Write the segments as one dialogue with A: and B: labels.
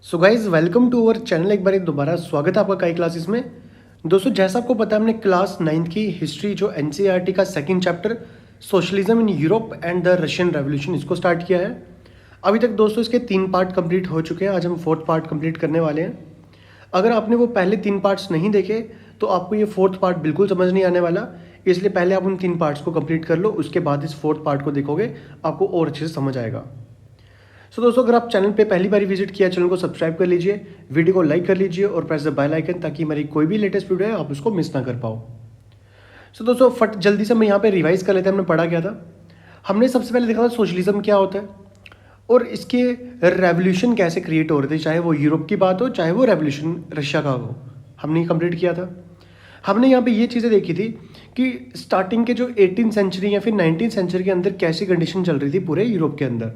A: So guys welcome to our channel. एक बार दोबारा स्वागत है आपका कई क्लासेस में। दोस्तों जैसा आपको पता है हमने क्लास 9th की हिस्ट्री जो एनसीईआरटी का second chapter socialism in Europe and the Russian revolution इसको स्टार्ट किया है। अभी तक दोस्तों इसके 3 पार्ट कंप्लीट हो चुके हैं। आज हम 4th पार्ट कंप्लीट करने वाले हैं। अगर आपने वो पहले 3 पार्ट्स नहीं देखे तो आपको ये 4th पार्ट बिल्कुल समझ नहीं आने वाला, इसलिए पहले आप उन 3 पार्ट्स को कंप्लीट कर लो, उसके बाद इस 4th पार्ट को देखोगे आपको और अच्छे से समझ आएगा। सो दोस्तों अगर आप चैनल पे पहली बार विजिट किया, चैनल को सब्सक्राइब कर लीजिए, वीडियो को लाइक कर लीजिए और प्रेस द बेल आइकन ताकि मेरी कोई भी लेटेस्ट वीडियो है आप उसको मिस ना कर पाओ। सो दोस्तों फट जल्दी से मैं यहाँ पे रिवाइज कर लेते हैं हमने पढ़ा क्या था। हमने सबसे पहले देखा था सोशलिज्म क्या होता है और इसके रेवोल्यूशन कैसे क्रिएट हो रहे थे, चाहे वो यूरोप की बात हो चाहे वो रेवोल्यूशन रशिया का हो। हमने कंप्लीट किया था। हमने यहाँ पे ये चीज़ें देखी थी कि स्टार्टिंग के जो 18th सेंचुरी या फिर 19th सेंचुरी के अंदर कैसी कंडीशन चल रही थी पूरे यूरोप के अंदर।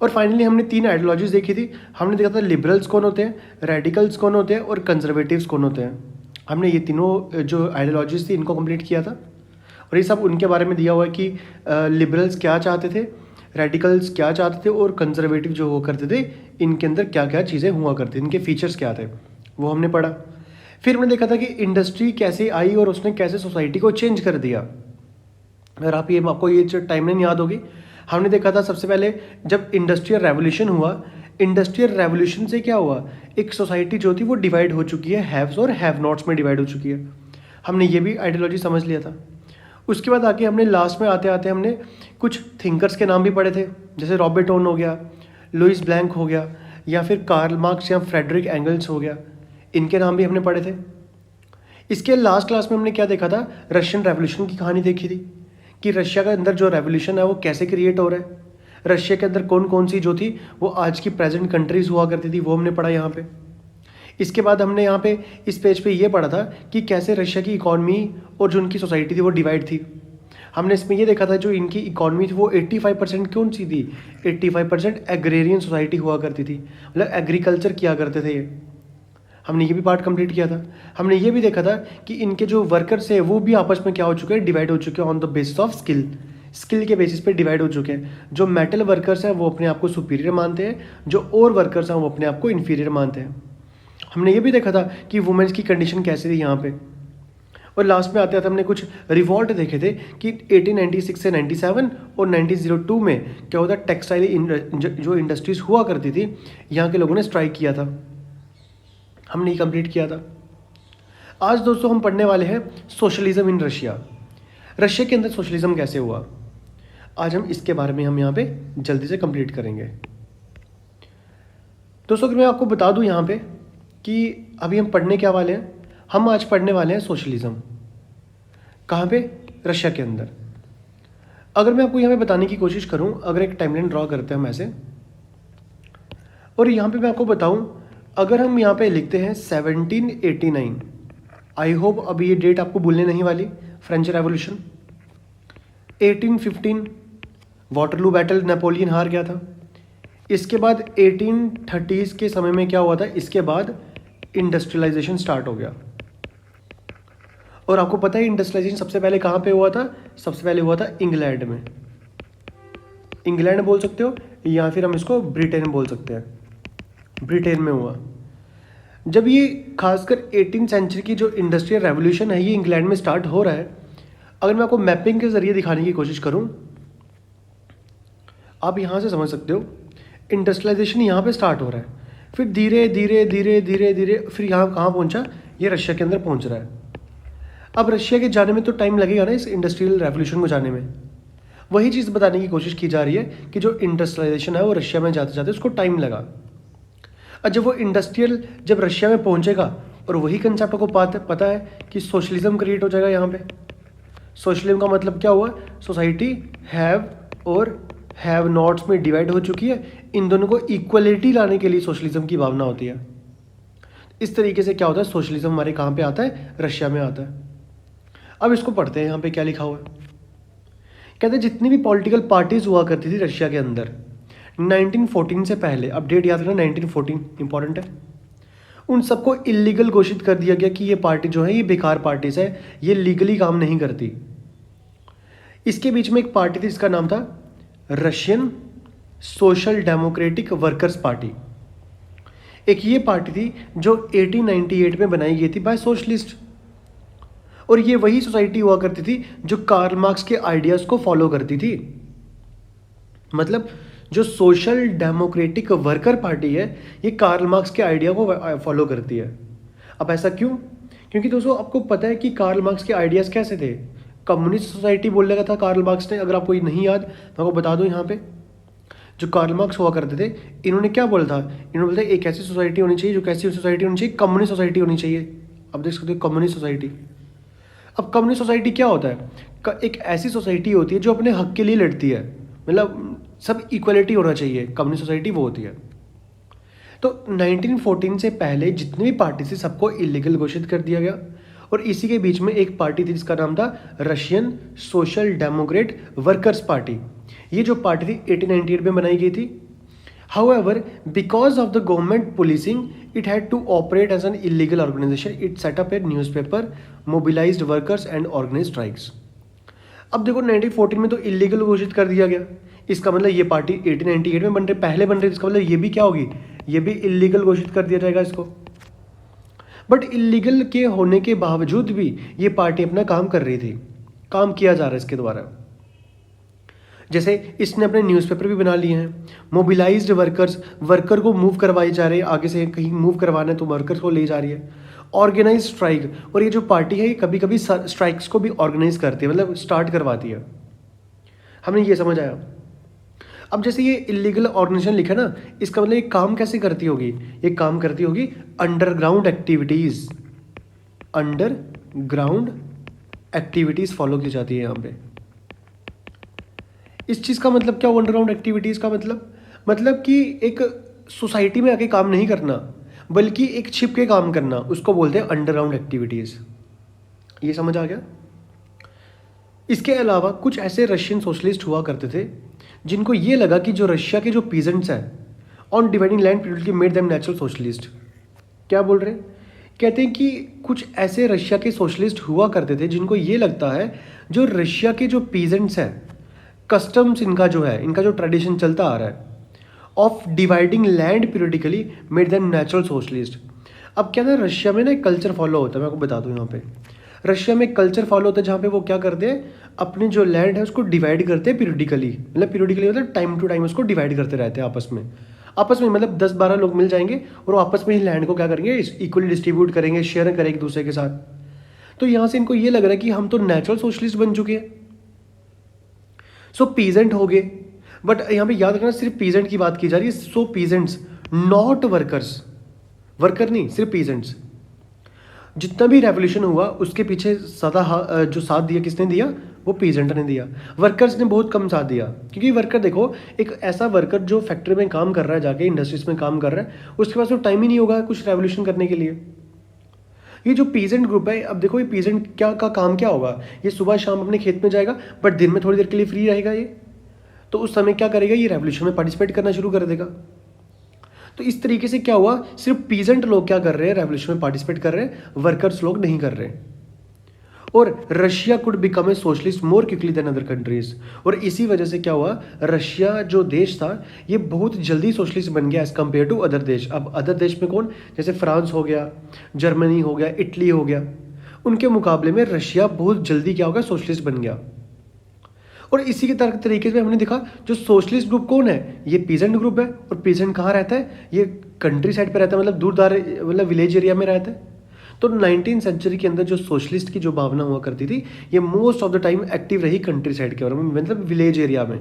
A: और फाइनली हमने 3 आइडियोलॉजीज देखी थी। हमने देखा था लिबरल्स कौन होते हैं, रेडिकल्स कौन होते हैं और कंजर्वेटिव्स कौन होते हैं। हमने ये तीनों जो आइडियोलॉजीज थी इनको कंप्लीट किया था और ये सब उनके बारे में दिया हुआ है कि लिबरल्स क्या चाहते थे, रेडिकल्स क्या चाहते थे और कंजर्वेटिव जो हुआ करते थे इनके अंदर क्या क्या चीज़ें हुआ करती थी, इनके फीचर्स क्या थे, वो हमने पढ़ा। फिर हमने देखा था कि इंडस्ट्री कैसे आई और उसने कैसे सोसाइटी को चेंज कर दिया। अगर आपको ये टाइमलाइन याद होगी, हमने देखा था सबसे पहले जब इंडस्ट्रियल रेवोल्यूशन हुआ, इंडस्ट्रियल रेवोल्यूशन से क्या हुआ, एक सोसाइटी जो थी वो डिवाइड हो चुकी है, हैव्स और हैव नॉट्स में डिवाइड हो चुकी है। हमने ये भी आइडियोलॉजी समझ लिया था। उसके बाद आके हमने लास्ट में आते आते हमने कुछ थिंकर्स के नाम भी पढ़े थे, जैसे रॉबर्ट ओवन हो गया, लुइस ब्लैंक हो गया या फिर कार्ल मार्क्स या फ्रेडरिक एंगल्स हो गया, इनके नाम भी हमने पढ़े थे। इसके लास्ट क्लास में हमने क्या देखा था, रशियन रेवोल्यूशन की कहानी देखी थी कि रशिया के अंदर जो रेवोल्यूशन है वो कैसे क्रिएट हो रहा है। रशिया के अंदर कौन कौन सी जो थी वो आज की प्रेजेंट कंट्रीज हुआ करती थी, वो हमने पढ़ा यहाँ पे। इसके बाद हमने यहाँ पे इस पेज पे ये पढ़ा था कि कैसे रशिया की इकॉनमी और जो उनकी सोसाइटी थी वो डिवाइड थी। हमने इसमें ये देखा था जो इनकी इकॉनमी थी वो 85% कौन सी थी, 85% एग्रेरियन सोसाइटी हुआ करती थी, मतलब एग्रीकल्चर किया करते थे ये। हमने ये भी पार्ट कंप्लीट किया था। हमने ये भी देखा था कि इनके जो वर्कर्स हैं वो भी आपस में क्या हो चुके हैं, डिवाइड हो चुके हैं on the basis of skill के बेसिस पे डिवाइड हो चुके हैं। जो मेटल वर्कर्स हैं वो अपने आप को सुपीरियर मानते हैं, जो और वर्कर्स हैं वो अपने आप को इन्फीरियर मानते हैं। हमने ये भी देखा था कि वुमेन्स की कंडीशन कैसी थी यहाँ पे। और लास्ट में आते आते हमने कुछ रिवॉल्ट देखे थे कि 1896 से 97 और 1902 में क्या होता, टेक्सटाइल जो इंडस्ट्रीज हुआ करती थी यहाँ के लोगों ने स्ट्राइक किया था। हमने ये कंप्लीट किया था। आज दोस्तों हम पढ़ने वाले हैं सोशलिज्म इन रशिया। रशिया के अंदर सोशलिज्म कैसे हुआ, आज हम इसके बारे में हम यहाँ पे जल्दी से कंप्लीट करेंगे। दोस्तों अगर मैं आपको बता दूं यहाँ पे कि अभी हम पढ़ने क्या वाले हैं, हम आज पढ़ने वाले हैं सोशलिज्म। कहाँ पे, रशिया के अंदर। अगर मैं आपको यहाँ पे बताने की कोशिश करूँ, अगर एक टाइमलाइन ड्रॉ करते हैं हम ऐसे, और यहाँ पे मैं आपको बताऊँ, अगर हम यहाँ पे लिखते हैं 1789, आई होप अभी ये डेट आपको भूलने नहीं वाली, French revolution. 1815 Waterloo battle, Napoleon हार गया था। इसके बाद 1830s के समय में क्या हुआ था, इसके बाद इंडस्ट्रियलाइजेशन स्टार्ट हो गया। और आपको पता है इंडस्ट्रियलाइजेशन सबसे पहले कहाँ पे हुआ था, सबसे पहले हुआ था इंग्लैंड में। इंग्लैंड बोल सकते हो या फिर हम इसको ब्रिटेन बोल सकते हैं, ब्रिटेन में हुआ। जब ये खासकर 18th सेंचुरी की जो इंडस्ट्रियल रेवोल्यूशन है ये इंग्लैंड में स्टार्ट हो रहा है। अगर मैं आपको मैपिंग के जरिए दिखाने की कोशिश करूं, आप यहाँ से समझ सकते हो इंडस्ट्रियलाइजेशन यहाँ पे स्टार्ट हो रहा है, फिर धीरे धीरे धीरे धीरे धीरे फिर यहाँ कहाँ पहुँचा, ये रशिया के अंदर पहुँच रहा है। अब रशिया के जाने में तो टाइम लगेगा ना इस इंडस्ट्रियल रेवोल्यूशन को जाने में। वही चीज़ बताने की कोशिश की जा रही है कि जो इंडस्ट्रियलाइजेशन है वो रशिया में जाते जाते उसको टाइम लगा। और जब वो इंडस्ट्रियल जब रशिया में पहुंचेगा, और वही कंसेप्ट को पता है कि सोशलिज्म क्रिएट हो जाएगा यहाँ पे। सोशलिज्म का मतलब क्या हुआ, सोसाइटी हैव और हैव नॉट्स में डिवाइड हो चुकी है, इन दोनों को इक्वलिटी लाने के लिए सोशलिज्म की भावना होती है। इस तरीके से क्या होता है, सोशलिज्म हमारे कहाँ पे आता है, रशिया में आता है। अब इसको पढ़ते हैं, यहाँ पे क्या लिखा हुआ है। कहते हैं जितनी भी पॉलिटिकल पार्टीज हुआ करती थी रशिया के अंदर 1914 से पहले, अपडेट याद रखना 1914 इंपॉर्टेंट है, उन सबको इलीगल घोषित कर दिया गया कि ये पार्टी जो है ये बेकार पार्टीज है, ये लीगली काम नहीं करती। इसके बीच में एक पार्टी थी जिसका नाम था Russian social democratic workers party. एक ये पार्टी थी जो 1898 में बनाई गई थी बाय सोशलिस्ट, और ये वही सोसाइटी हुआ करती थी जो कार्ल मार्क्स के आइडियाज़ को फॉलो करती थी। मतलब जो सोशल डेमोक्रेटिक वर्कर पार्टी है ये कार्ल मार्क्स के आइडिया को फॉलो करती है। अब ऐसा क्यों? क्योंकि दोस्तों आपको पता है कि कार्ल मार्क्स के आइडियाज़ कैसे थे। कम्युनिस्ट सोसाइटी बोलने का था कार्ल मार्क्स ने, अगर आपको ये नहीं याद तो आपको बता दूं यहाँ पे। जो कार्ल मार्क्स हुआ करते थे, इन्होंने क्या बोला था? इन्होंने बोला एक ऐसी सोसाइटी होनी चाहिए, जो कैसी सोसाइटी होनी चाहिए? कम्युनिस्ट सोसाइटी होनी चाहिए। अब देख सकते हो कम्युनिस्ट सोसाइटी। अब कम्युनिस्ट सोसाइटी क्या होता है? एक ऐसी सोसाइटी होती है जो अपने हक के लिए लड़ती है, मतलब सब इक्वलिटी होना चाहिए, कम्युनिस्ट सोसाइटी वो होती है। तो 1914 से पहले जितनी भी पार्टी थी सबको इलीगल घोषित कर दिया गया, और इसी के बीच में एक पार्टी थी जिसका नाम था Russian social Democrat workers party. ये जो पार्टी थी 1898 में बनाई गई थी। However, because of the government policing, it had to operate as an illegal organization. It set up a newspaper, mobilized workers and organized strikes. अब देखो 1914 में तो इलीगल घोषित कर दिया गया, इसका मतलब ये पार्टी 1898 में पहले बन रही थी, इसका मतलब ये भी क्या होगी? ये भी इलीगल घोषित कर दिया जाएगा इसको। बट इलीगल के होने के बावजूद भी ये पार्टी अपना काम कर रही थी, काम किया जा रहा है इसके द्वारा। जैसे इसने अपने न्यूज़पेपर भी बना लिए हैं, मोबिलाइज्ड वर्कर्स, वर्कर को मूव करवाई जा रही है, आगे से कहीं मूव करवाना है तो वर्कर्स को ले जा रही है। ऑर्गेनाइज स्ट्राइक, और ये जो पार्टी है ये कभी कभी स्ट्राइक्स को भी ऑर्गेनाइज करती है, मतलब स्टार्ट करवाती है। हमने ये समझ आया। अब जैसे ये इलीगल ऑर्गेनाइजेशन लिखा ना, इसका मतलब ये काम कैसे करती होगी? ये काम करती होगी underground activities, underground activities follow की जाती है यहाँ पे। इस चीज़ का मतलब क्या हुआ अंडरग्राउंड एक्टिविटीज़ का? मतलब कि एक सोसाइटी में आके काम नहीं करना, बल्कि एक छिप के काम करना, उसको बोलते हैं अंडरग्राउंड एक्टिविटीज़। ये समझ आ गया? इसके अलावा कुछ ऐसे रशियन सोशलिस्ट हुआ करते थे जिनको ये लगा कि जो रशिया के जो पीजेंट्स हैं on dividing land periodically made them natural socialist. क्या बोल रहे हैं? कहते हैं कि कुछ ऐसे रशिया के सोशलिस्ट हुआ करते थे जिनको ये लगता है जो रशिया के जो पीजेंट्स हैं, कस्टम्स इनका जो है, इनका जो ट्रेडिशन चलता आ रहा है of dividing land periodically made them natural socialist. अब क्या ना, रशिया में ना एक कल्चर फॉलो होता है, मैं आपको बता दूं यहाँ पे। रशिया में एक कल्चर फॉलो होता है जहाँ पे वो क्या करते हैं, अपने जो लैंड है उसको डिवाइड करते हैं पीरियडिकली, मतलब टाइम टू टाइम उसको डिवाइड करते रहते हैं आपस में मतलब 10-12 लोग मिल जाएंगे और वो आपस में ही लैंड को क्या करेंगे, इक्वली डिस्ट्रीब्यूट करेंगे, शेयर करेंगे एक दूसरे के साथ। तो यहाँ से इनको ये लग रहा है कि हम तो नेचुरल सोशलिस्ट बन चुके हैं, सो पीजेंट हो गए। बट यहाँ पे याद रखना सिर्फ पीजेंट की बात की जा रही है, सो पीजेंट्स नॉट वर्कर्स, वर्कर नहीं, सिर्फ पीजेंट्स। जितना भी रेवोल्यूशन हुआ उसके पीछे सदा जो साथ दिया किसने दिया? वो पीजेंट ने दिया। वर्कर्स ने बहुत कम साथ दिया, क्योंकि वर्कर देखो, एक ऐसा वर्कर जो फैक्ट्री में काम कर रहा है, जाके इंडस्ट्रीज में काम कर रहा है, उसके पास तो टाइम ही नहीं होगा कुछ रेवोल्यूशन करने के लिए। ये जो पीजेंट ग्रुप है, अब देखो ये पीजेंट क्या का काम क्या होगा, ये सुबह शाम अपने खेत में जाएगा, बट दिन में थोड़ी देर के लिए फ्री रहेगा ये, तो उस समय क्या करेगा, ये रेवोल्यूशन में पार्टिसिपेट करना शुरू कर देगा। तो इस तरीके से क्या हुआ, सिर्फ पीजेंट लोग क्या कर रहे हैं, रेवोल्यूशन में पार्टिसिपेट कर रहे हैं, वर्कर्स लोग नहीं कर रहे। और Russia could become a socialist more quickly than other countries, और इसी वजह से क्या हुआ, रशिया जो देश था ये बहुत जल्दी सोशलिस्ट बन गया एज कम्पेयर टू अदर देश। अब अदर देश में कौन, जैसे फ्रांस हो गया, जर्मनी हो गया, इटली हो गया, उनके मुकाबले में रशिया बहुत जल्दी क्या हो गया, सोशलिस्ट बन गया। और इसी के तरीके से हमने देखा जो सोशलिस्ट ग्रुप कौन है, ये पीजेंट ग्रुप है। और पीजेंट कहाँ रहता है, ये कंट्री साइड पे रहता है, मतलब दूर मतलब विलेज एरिया में रहता है। तो 19वीं सेंचुरी के अंदर जो सोशलिस्ट की जो भावना हुआ करती थी, ये most of the time active रही कंट्री साइड के, मतलब विलेज एरिया में।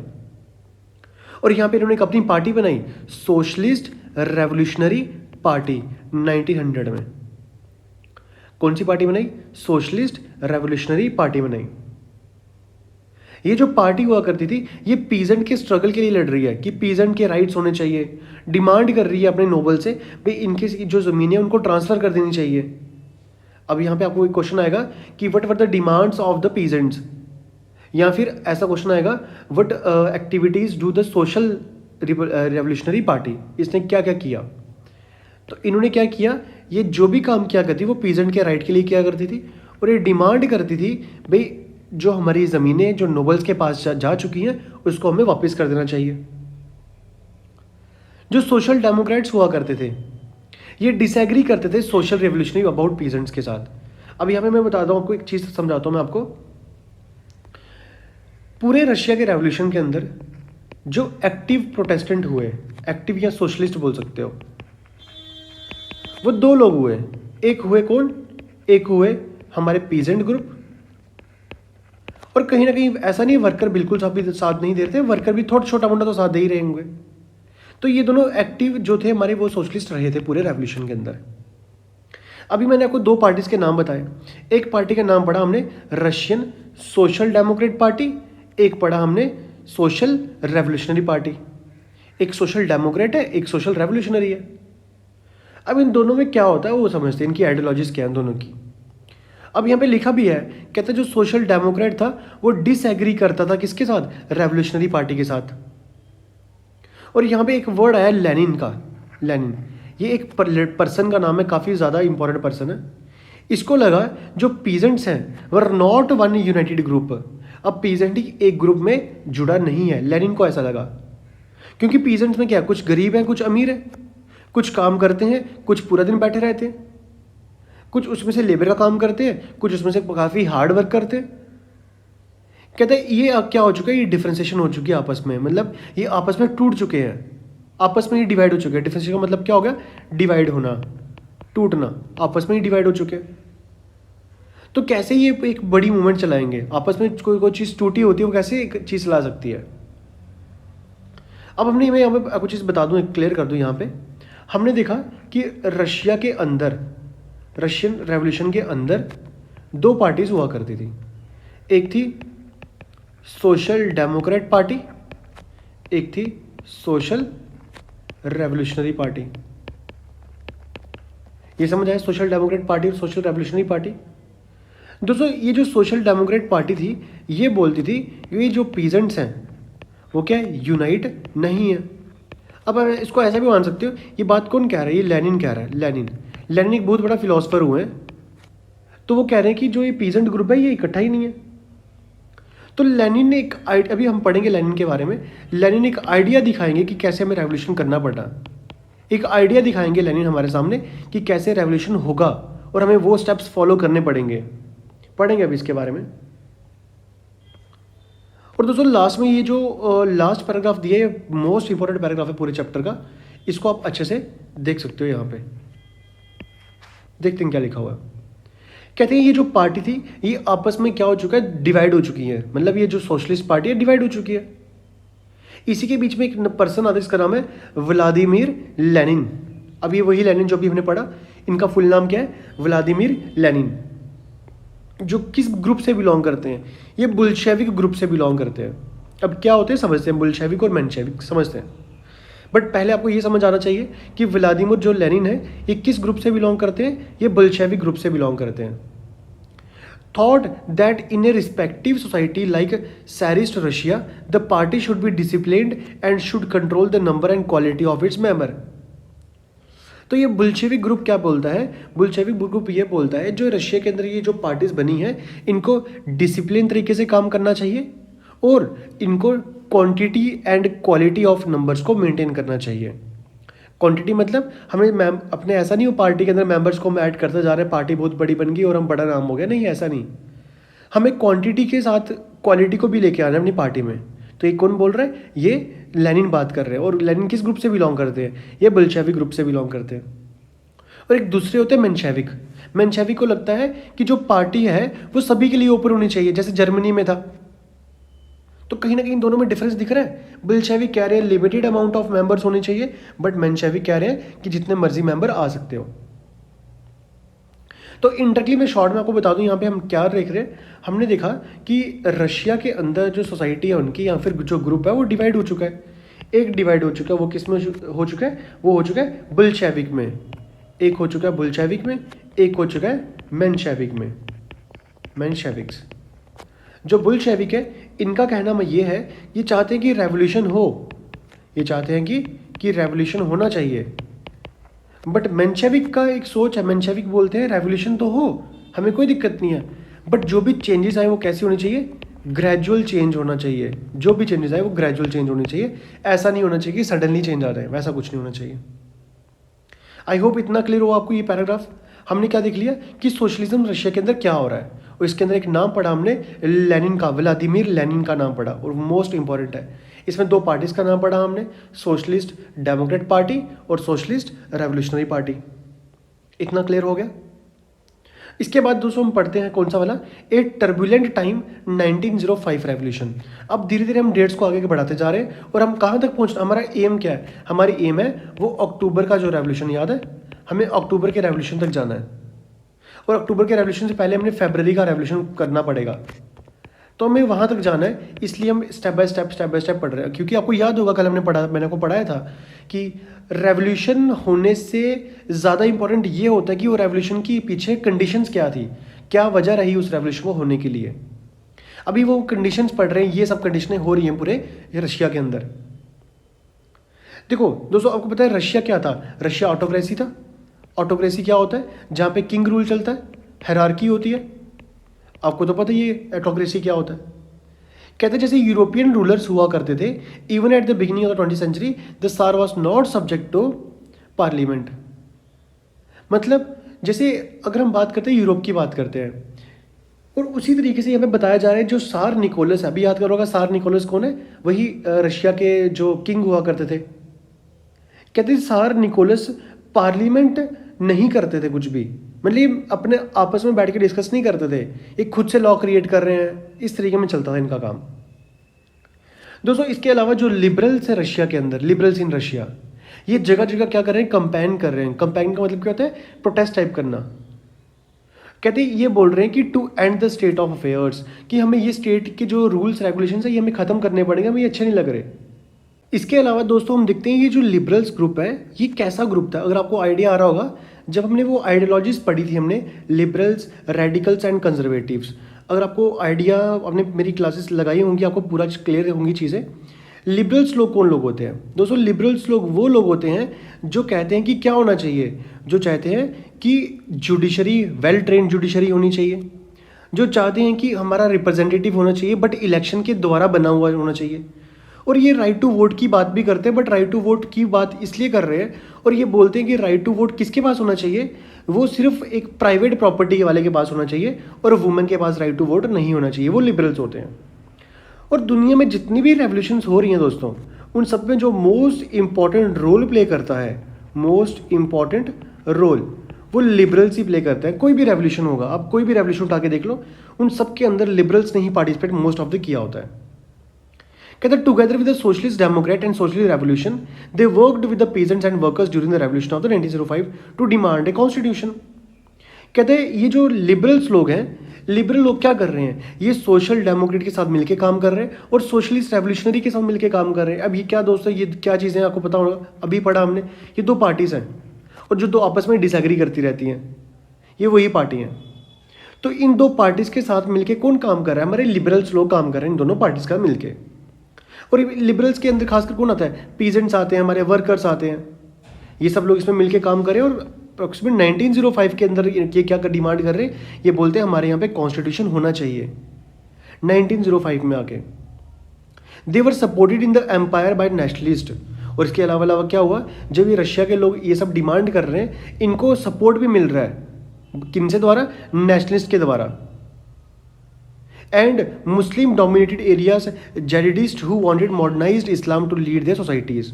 A: और यहाँ पे इन्होंने एक अपनी पार्टी बनाई, सोशलिस्ट रेवोल्यूशनरी पार्टी 1900 में। कौन सी पार्टी बनाई, सोशलिस्ट रेवोल्यूशनरी पार्टी बनाई। ये जो पार्टी हुआ करती थी ये पीजेंट के स्ट्रगल के लिए लड़ रही है कि पीजेंट के राइट्स होने चाहिए, डिमांड कर रही है अपने नोबल से भाई इनके जो ज़मीनें उनको ट्रांसफ़र कर देनी चाहिए। अब यहाँ पे आपको एक क्वेश्चन आएगा कि what were the demands of the peasants, या फिर ऐसा क्वेश्चन आएगा what activities do the social revolutionary party, इसने क्या क्या किया। तो इन्होंने क्या किया, ये जो भी काम किया करती वो पीजेंट के राइट के लिए किया करती थी, और ये डिमांड करती थी भाई जो हमारी ज़मीनें जो नोबल्स के पास जा चुकी हैं उसको हमें वापस कर देना चाहिए। जो सोशल डेमोक्रेट्स हुआ करते थे ये डिसएग्री करते थे सोशल रेवोल्यूशनरी अबाउट पीजेंट्स के साथ। अब यहाँ पे मैं बताता हूँ आपको एक चीज़ समझाता हूँ मैं आपको। पूरे रशिया के रेवोल्यूशन के अंदर जो एक्टिव प्रोटेस्टेंट हुए, एक्टिव या सोशलिस्ट बोल सकते हो, वो दो लोग हुए। एक हुए कौन? एक हुए हमारे पीजेंट ग्रुप, और कहीं ना कहीं ऐसा नहीं वर्कर बिल्कुल साथ नहीं दे रहे थे, वर्कर भी थोड़ा छोटा मोटा तो साथ दे ही रहे होंगे। तो ये दोनों एक्टिव जो थे हमारे वो सोशलिस्ट रहे थे पूरे रेवोल्यूशन के अंदर। अभी मैंने आपको दो पार्टीज के नाम बताए। एक पार्टी का नाम पढ़ा हमने रशियन सोशल डेमोक्रेट पार्टी, एक पढ़ा हमने सोशल रेवोल्यूशनरी पार्टी। एक सोशल डेमोक्रेट है, एक सोशल रेवोल्यूशनरी है। अब इन दोनों में क्या होता है वो समझते हैं, इनकी आइडियोलॉजीज क्या है दोनों की। अब यहाँ पे लिखा भी है, कहते हैं जो सोशल डेमोक्रेट था वो डिसएग्री करता था किसके साथ? रेवोल्यूशनरी पार्टी के साथ। और यहाँ पे एक वर्ड आया लेनिन का। लेनिन ये एक पर्सन का नाम है, काफ़ी ज़्यादा इंपॉर्टेंट पर्सन है। इसको लगा जो पीजेंट्स हैं were not one United group. अब पीजेंट ही एक ग्रुप में जुड़ा नहीं है, लेनिन को ऐसा लगा। क्योंकि पीजेंट्स में क्या, कुछ गरीब हैं, कुछ अमीर हैं, कुछ काम करते हैं, कुछ पूरा दिन बैठे रहते हैं, कुछ उसमें से लेबर का काम करते हैं, कुछ उसमें से काफ़ी हार्ड वर्क करते हैं। कहते हैं ये अब क्या हो चुका है, ये डिफ्रेंसिएशन हो चुकी है आपस में, मतलब ये आपस में टूट चुके हैं, आपस में ही डिवाइड हो चुके हैं। डिफ्रेंसिएशन का मतलब क्या हो गया? डिवाइड होना, टूटना, आपस में ही डिवाइड हो चुके हैं। तो कैसे ये एक बड़ी मूवमेंट चलाएंगे? आपस में कोई चीज़ टूटी होती है, वो कैसे एक चीज़ चला सकती है? अब मैं यहाँ पे कुछ चीज़ बता दूँ, क्लियर कर दूँ। यहाँ पे हमने देखा कि रशिया के अंदर, रशियन रेवोल्यूशन के अंदर दो पार्टीज हुआ करती थी। एक थी सोशल डेमोक्रेट पार्टी, एक थी सोशल रेवोल्यूशनरी पार्टी। ये समझ आया, सोशल डेमोक्रेट पार्टी और सोशल रेवोल्यूशनरी पार्टी। दोस्तों ये जो सोशल डेमोक्रेट पार्टी थी ये बोलती थी ये जो पीजेंट्स हैं वो क्या यूनाइट नहीं है। अब इसको ऐसा भी मान सकते हो, ये बात कौन कह रहा है? ये लेनिन कह रहा है। लेनिन एक बहुत बड़ा फिलोसफर हुए हैं, तो वो कह रहे हैं कि जो ये पीजेंट ग्रुप है ये इकट्ठा ही नहीं है। तो लेनिन ने एक अभी हम पढ़ेंगे लेनिन के बारे में। लेनिन एक आइडिया दिखाएंगे कि कैसे हमें रेवोल्यूशन करना पड़ा। एक आइडिया दिखाएंगे लेनिन हमारे सामने कि कैसे रेवोल्यूशन होगा और हमें वो स्टेप्स फॉलो करने पड़ेंगे। पढ़ेंगे अभी इसके बारे में। और दोस्तों लास्ट में ये जो लास्ट पैराग्राफ दिया है, मोस्ट इंपॉर्टेंट पैराग्राफ है पूरे चैप्टर का, इसको आप अच्छे से देख सकते हो। यहाँ पे देखते हैं क्या लिखा हुआ है। कहते हैं ये जो पार्टी थी ये आपस में क्या हो चुका है? डिवाइड हो चुकी है। मतलब ये जो सोशलिस्ट पार्टी है डिवाइड हो चुकी है। इसी के बीच में एक पर्सन आता है, इसका नाम है व्लादिमीर लेनिन। अब ये वही लेनिन जो भी हमने पढ़ा, इनका फुल नाम क्या है? Vladimir Lenin. जो किस ग्रुप से बिलोंग करते हैं? ये बुल्शेविक ग्रुप से बिलोंग करते हैं। अब क्या होते हैं समझते हैं, बुल्शेविक और मेंशेविक समझते हैं। बट पहले आपको ये समझ आना चाहिए कि व्लादिमीर जो लेनिन है ये किस ग्रुप से बिलोंग करते हैं? ये बुल्शेविक ग्रुप से बिलोंग करते हैं। Thought that in a respective society like czarist Russia the party should be disciplined and should control the number and quality of its member. तो ये बुल्शेविक ग्रुप क्या बोलता है? बुल्शेविक ग्रुप ये बोलता है जो रशिया के अंदर ये जो पार्टीज बनी है इनको डिसिप्लिन तरीके से काम करना चाहिए और इनको quantity and quality of numbers को मेंटेन करना चाहिए। क्वांटिटी मतलब हमें अपने ऐसा नहीं हो पार्टी के अंदर मेंबर्स को हम ऐड करते जा रहे हैं, पार्टी बहुत बड़ी बन गई और हम बड़ा नाम हो गया, नहीं ऐसा नहीं। हमें क्वांटिटी के साथ क्वालिटी को भी लेके आना है अपनी पार्टी में। तो ये कौन बोल रहा है? ये लेनिन बात कर रहे हैं। और लेनिन किस ग्रुप से बिलोंग करते हैं? ये बुल्शेविक ग्रुप से बिलोंग करते हैं। और एक दूसरे होते हैं मेंशेविक। मेंशेविक को लगता है कि जो पार्टी है वो सभी के लिए ओपन होनी चाहिए, जैसे जर्मनी में था। तो कहीं ना कहीं दोनों में डिफरेंस दिख रहा है। बुल्शेविक कह रहे हैं लिमिटेड अमाउंट ऑफ मेंबर्स होने चाहिए, बट मेंशेविक कह रहे हैं कि जितने मर्जी मेंबर आ सकते हो। तो इंटरक्ली में शॉर्ट में आपको बता दूं यहाँ पे हम क्या देख रहे हैं। हमने देखा कि रशिया के अंदर जो सोसाइटी है उनकी या फिर जो ग्रुप है वो डिवाइड हो चुका है। एक डिवाइड हो चुका है, वो किस में हो चुका है? वो हो चुका है बुल्शेविक में। एक हो चुका है बुल्शेविक में, एक हो चुका है मेंशेविक में। मेंशेविक्स जो बुल्शेविक है इनका कहना में ये है, ये चाहते हैं कि रेवोल्यूशन हो, ये चाहते हैं कि रेवोल्यूशन होना चाहिए। बट मेंशेविक का एक सोच है, मेंशेविक बोलते हैं रेवोल्यूशन तो हो, हमें कोई दिक्कत नहीं है, बट जो भी चेंजेस आए वो कैसी होनी चाहिए? ग्रेजुअल चेंज होना चाहिए। जो भी चेंजेस आए वो ग्रेजुअल चेंज होनी चाहिए। ऐसा नहीं होना चाहिए कि सडनली चेंज आ रहा है, वैसा कुछ नहीं होना चाहिए। आई होप इतना क्लियर हो आपको ये पैराग्राफ। हमने क्या देख लिया कि सोशलिज्म रशिया के अंदर क्या हो रहा है, और इसके अंदर एक नाम पढ़ा हमने लेनिन का, व्लादिमीर लेनिन का नाम पढ़ा, और मोस्ट इंपॉर्टेंट है। इसमें दो पार्टीज का नाम पढ़ा हमने, सोशलिस्ट डेमोक्रेट पार्टी और सोशलिस्ट रेवोल्यूशनरी पार्टी। इतना क्लियर हो गया। इसके बाद दोस्तों हम पढ़ते हैं कौन सा वाला, ए टर्बुलेंट टाइम 1905 रेवोल्यूशन। अब धीरे धीरे हम डेट्स को आगे बढ़ाते जा रहे हैं, और हम कहाँ तक पहुँच, हमारा एम क्या है, हमारी एम है वो अक्टूबर का जो रेवोल्यूशन, याद है हमें अक्टूबर के रेवोल्यूशन तक जाना है, और अक्टूबर के रेवोल्यूशन से पहले हमने फरवरी का रेवोल्यूशन करना पड़ेगा, तो हमें वहाँ तक जाना है। इसलिए हम स्टेप बाय स्टेप पढ़ रहे हैं, क्योंकि आपको याद होगा कल मैंने आपको पढ़ाया था कि रेवोल्यूशन होने से ज़्यादा इंपॉर्टेंट ये होता है कि वो रेवोल्यूशन की पीछे कंडीशंस क्या थी, क्या वजह रही उस रेवोल्यूशन को होने के लिए। अभी वो कंडीशंस पढ़ रहे हैं, ये सब कंडीशनें हो रही हैं पूरे रशिया के अंदर। देखो दोस्तों, आपको पता है रशिया क्या था, रशिया ऑटोक्रेसी था। ऑटोक्रेसी क्या होता है, जहाँ पे किंग रूल चलता है, हायरार्की होती है। आपको तो पता ही है ऑटोक्रेसी क्या होता है। कहते हैं जैसे यूरोपियन रूलर्स हुआ करते थे, even at the beginning of the 20th century the czar was not subject to parliament. मतलब जैसे अगर हम बात करते हैं, यूरोप की बात करते हैं, और उसी तरीके से हमें बताया जा रहा है जो सार निकोलस है, अभी याद करोगा सार निकोलस कौन है, वही रशिया के जो किंग हुआ करते थे। कहते थे सार निकोलस पार्लियामेंट नहीं करते थे कुछ भी, मतलब अपने आपस में बैठ के डिस्कस नहीं करते थे, ये खुद से लॉ क्रिएट कर रहे हैं, इस तरीके में चलता था इनका काम। दोस्तों इसके अलावा जो लिबरल्स है रशिया के अंदर, लिबरल्स इन रशिया, ये जगह जगह क्या कर रहे हैं, कंपेन कर रहे हैं। कंपेन का मतलब क्या होता है, प्रोटेस्ट टाइप करना। कहते ये बोल रहे हैं कि to end the state of affairs, कि हमें ये स्टेट के जो रूल्स रेगुलेशन है ये हमें खत्म करने पड़ेंगे, हमें ये अच्छे नहीं लग रहे। इसके अलावा दोस्तों हम देखते हैं ये जो लिबरल्स ग्रुप है ये कैसा ग्रुप था। अगर आपको आइडिया आ रहा होगा, जब हमने वो आइडियोलॉजीज पढ़ी थी हमने, लिबरल्स, रेडिकल्स एंड कंजर्वेटिव्स, अगर आपको आइडिया, आपने मेरी क्लासेस लगाई होंगी, आपको पूरा क्लियर होंगी चीज़ें। लिबरल्स लोग कौन लोग होते हैं दोस्तों, लिबरल्स लोग वो लोग होते हैं जो कहते हैं कि क्या होना चाहिए, जो चाहते हैं कि जुडिशरी वेल ट्रेन जुडिशरी होनी चाहिए, जो चाहते हैं कि हमारा रिप्रेजेंटेटिव होना चाहिए बट इलेक्शन के द्वारा बना हुआ होना चाहिए। और ये राइट टू वोट की बात भी करते हैं, बट राइट टू वोट की बात इसलिए कर रहे हैं, और ये बोलते हैं कि राइट टू वोट किसके पास होना चाहिए, वो सिर्फ एक प्राइवेट प्रॉपर्टी वाले के पास होना चाहिए, और वुमेन के पास राइट टू वोट नहीं होना चाहिए। वो लिबरल्स होते हैं। और दुनिया में जितनी भी रेवोल्यूशंस हो रही हैं दोस्तों, उन सब में जो मोस्ट इंपॉर्टेंट रोल प्ले करता है, मोस्ट इंपॉर्टेंट रोल वो लिबरल्स ही प्ले करता है। कोई भी रेवोल्यूशन होगा, आप कोई भी रेवोल्यूशन उठा के देख लो, उन सब के अंदर लिबरल्स ने ही पार्टिसिपेट मोस्ट ऑफ द किया होता है। कहते हैं together with the socialist democrat and socialist revolution they worked with the peasants and workers during the revolution of the 1905 to demand a constitution. कहते हैं ये जो लिबरल्स लोग हैं, लिबरल लोग क्या कर रहे हैं, ये सोशल डेमोक्रेट के साथ मिलकर काम कर रहे हैं और सोशलिस्ट रेवोल्यूशनरी के साथ मिलकर काम कर रहे हैं। अब ये क्या दोस्तों, ये क्या चीज़ें आपको पता होगा, अभी पढ़ा हमने, ये दो पार्टीज हैं और जो दो आपस में डिसएग्री करती रहती हैं, ये वही पार्टी हैं। तो इन दो पार्टीज के साथ मिलकर कौन काम कर रहा है, हमारे लिबरल्स लोग काम कर रहे हैं इन दोनों पार्टीज का मिलकर। और लिबरल्स के अंदर खासकर कौन आता है, पीजेंट्स आते हैं, हमारे वर्कर्स आते हैं, ये सब लोग इसमें मिलकर काम करें। और अप्रोक्सीमेट 1905 के अंदर ये क्या डिमांड कर रहे हैं, ये बोलते हैं हमारे यहाँ पे कॉन्स्टिट्यूशन होना चाहिए। 1905 में आके they were supported in the empire by nationalist. और इसके अलावा क्या हुआ, जब ये रशिया के लोग ये सब डिमांड कर रहे हैं, इनको सपोर्ट भी मिल रहा है, किनसे द्वारा, नेशनलिस्ट के द्वारा। And Muslim dominated areas Jadidists who wanted modernized Islam to lead their societies.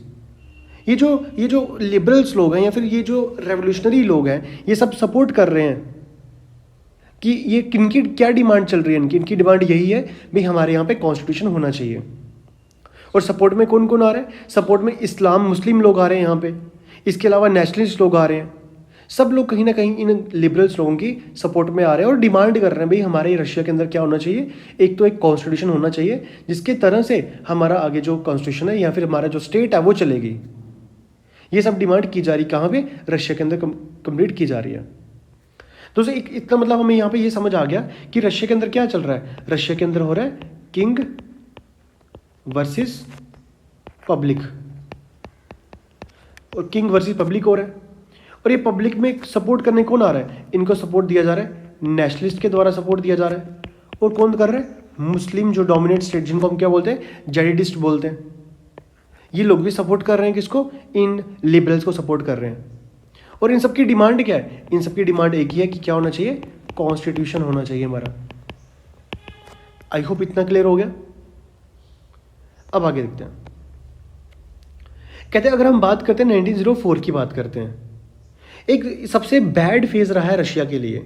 A: ये जो लिबरल्स लोग हैं या फिर ये जो रेवोल्यूशनरी लोग हैं, ये सब सपोर्ट कर रहे हैं कि ये किनकी क्या डिमांड चल रही है, इनकी डिमांड यही है भाई हमारे यहाँ पे कॉन्स्टिट्यूशन होना चाहिए। और सपोर्ट में कौन कौन आ रहा है, सपोर्ट में इस्लाम मुस्लिम लोग आ रहे हैं यहाँ पे, इसके अलावा नेशनलिस्ट लोग आ रहे हैं। सब लोग कहीं ना कहीं इन लिबरल्स लोगों की सपोर्ट में आ रहे हैं और डिमांड कर रहे हैं भाई हमारे रशिया के अंदर क्या होना चाहिए, एक तो एक कॉन्स्टिट्यूशन होना चाहिए जिसके तरह से हमारा आगे जो कॉन्स्टिट्यूशन है या फिर हमारा जो स्टेट है वो चलेगी। ये सब डिमांड की जा रही कहाँ पे, रशिया के अंदर कंप्लीट की जा रही है। दोस्तों इतना मतलब हमें यहाँ पे ये समझ आ गया कि रशिया के अंदर क्या चल रहा है, रशिया के अंदर हो रहा है किंग वर्सेस पब्लिक, और किंग वर्सेस पब्लिक हो रहा है। और ये पब्लिक में सपोर्ट करने कौन आ रहा है, इनको सपोर्ट दिया जा रहा है नेशनलिस्ट के द्वारा सपोर्ट दिया जा रहा है। और कौन कर रहा है, मुस्लिम जो डोमिनेट स्टेट जिनको हम क्या बोलते हैं, जेडिस्ट बोलते हैं, ये लोग भी सपोर्ट कर रहे हैं किसको, इन लिबरल्स को सपोर्ट कर रहे हैं। और इन सबकी डिमांड क्या है? इन सबकी डिमांड एक ही है कि क्या होना चाहिए? कॉन्स्टिट्यूशन होना चाहिए हमारा। आई होप इतना क्लियर हो गया। अब आगे देखते हैं। कहते हैं अगर हम बात करते हैं 1904 की बात करते हैं, एक सबसे बैड फेज रहा है रशिया के लिए,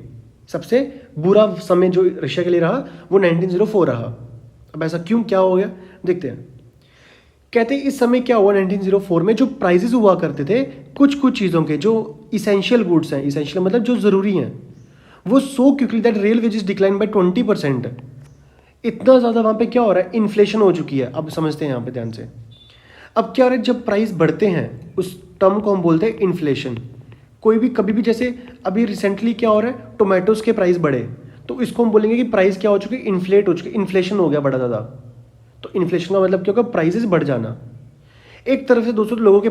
A: सबसे बुरा समय जो रशिया के लिए रहा वो 1904 रहा। अब ऐसा क्यों, क्या हो गया, देखते हैं। कहते हैं इस समय क्या हुआ 1904 में, जो प्राइजेस हुआ करते थे कुछ कुछ चीज़ों के, जो इसेंशियल गुड्स हैं, इसेंशियल मतलब जो ज़रूरी हैं, वो so quickly that real wages decline by 20%। इतना ज़्यादा वहाँ पे क्या हो रहा है, इन्फ्लेशन हो चुकी है। अब समझते हैं यहाँ पे ध्यान से। अब क्या हो रहा है, जब प्राइस बढ़ते हैं उस टर्म को हम बोलते हैं इन्फ्लेशन। कोई भी कभी भी, जैसे अभी रिसेंटली क्या हो रहा है, टोमेटोज़ के प्राइस बढ़े तो इसको हम बोलेंगे कि प्राइस क्या हो चुकी है, इन्फ्लेट हो चुकी, इन्फ्लेशन हो गया बड़ा ज़्यादा। तो इन्फ्लेशन का मतलब क्या होगा, प्राइसेस बढ़ जाना। एक तरफ से दोस्तों लोगों के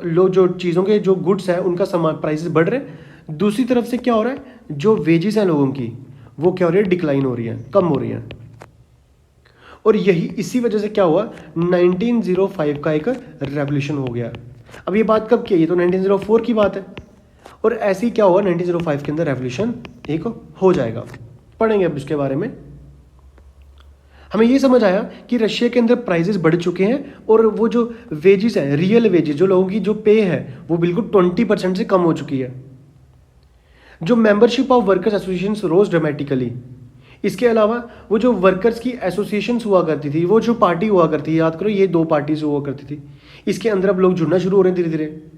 A: लो जो चीज़ों के जो गुड्स है उनका सामान प्राइसेस बढ़ रहे हैं, दूसरी तरफ से क्या हो रहा है, जो वेजेस हैं लोगों की वो क्या हो रही है, डिक्लाइन हो रही है, कम हो रही है। और यही इसी वजह से क्या हुआ, 1905 का एक रेवोल्यूशन हो गया। अब ये बात कब की है, ये तो 1904 की बात है। और ऐसे ही क्या हुआ 1905 के अंदर रेवोल्यूशन एक हो जाएगा। पढ़ेंगे अब इसके बारे में। हमें ये समझ आया कि रशिया के अंदर प्राइजेस बढ़ चुके हैं और वो जो वेजेस है, रियल वेजेस, जो लोगों की जो पे है वो बिल्कुल 20% से कम हो चुकी है। जो membership of workers associations rose dramatically. इसके अलावा वो जो वर्कर्स की एसोसिएशंस हुआ करती थी, वो जो पार्टी हुआ करती है, याद करो ये 2 पार्टीज हुआ करती थी, इसके अंदर अब लोग जुड़ना शुरू हो रहे हैं धीरे धीरे।